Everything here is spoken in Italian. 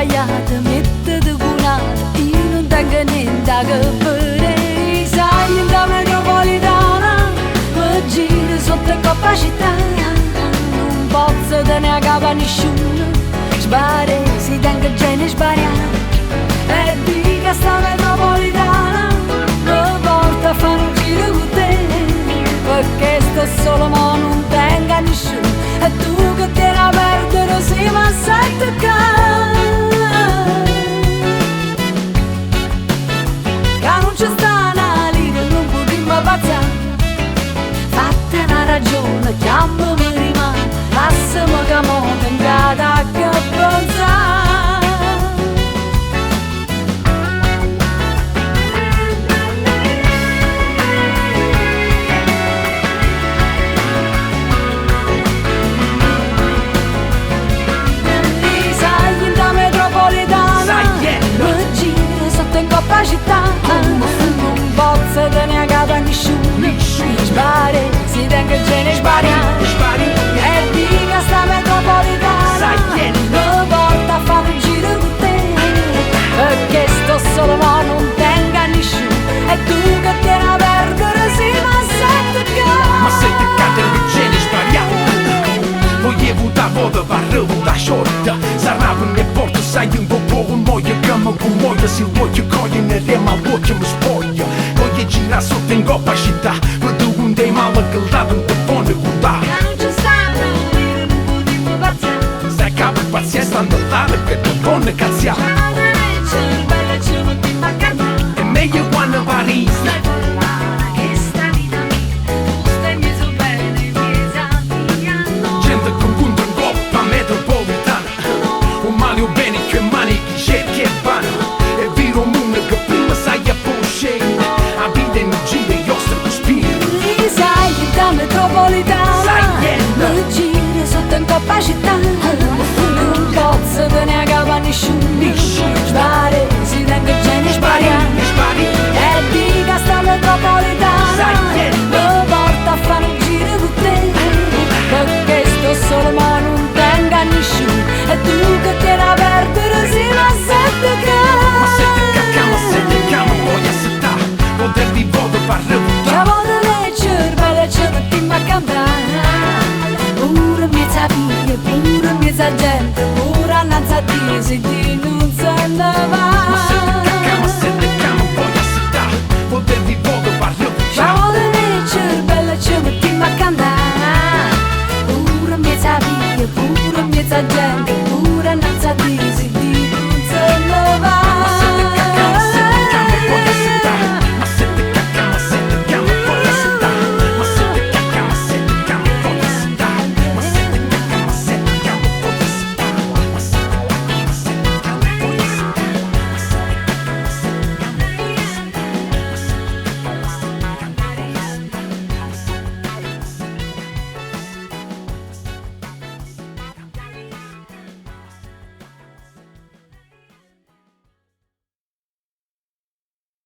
sbagliata, mette di bunata, io non tengo niente a capire. Sai, in da metropolitana, mi giro sotto coppa città, non posso tenere a capo a nessuno, sbare, si tenga gente sbagliata. E dica sta metropolitana, mi porta a fare un giro con te, perché sto solo ma non tengo a nessuno, e tu che tieni a perdere si ma sai toccare, che non c'è sta una linea, non potremmo passare, fatta una ragione, chiamami rimane, lasciami che mo tengate a che pensare. In coppa città, non posso tenere a capo a nessuno, sbare, si tenga gente sbagliata. E dica sta metropolitana, mi porta a fare un giro con te, perché sto solo ma non tengo a nessuno, e tu che tieni a perdere sì ma sei toccata di gente sbagliata. Voglio da voda, varrevo da shorta, saravano le porte, sai un po' un moio, come un moio, si voglio cogliere e ma voglio mi spoglio. Voglio girare sotto in coppa città, vedo un dei male che dato un buone guardare. non ci stanno, io non potremmo passare. Sai capo pazienza andare che tu buone cazziare. C'è bella c'è un tempo a cantare. E meglio quando Parigi. Stai fuori là, che sta vita mia, tu stai messo bene, miei santi hanno. Gente con punto in coppa metropolitana, un male o bene che mani che cerchi e vanno. E viro un mondo che prima sai a poscere, a vita in giro e ostra con spirito. Lì sai che da metropolitana, mi giro sotto in coppa città, non posso tenere a capo a nessuno,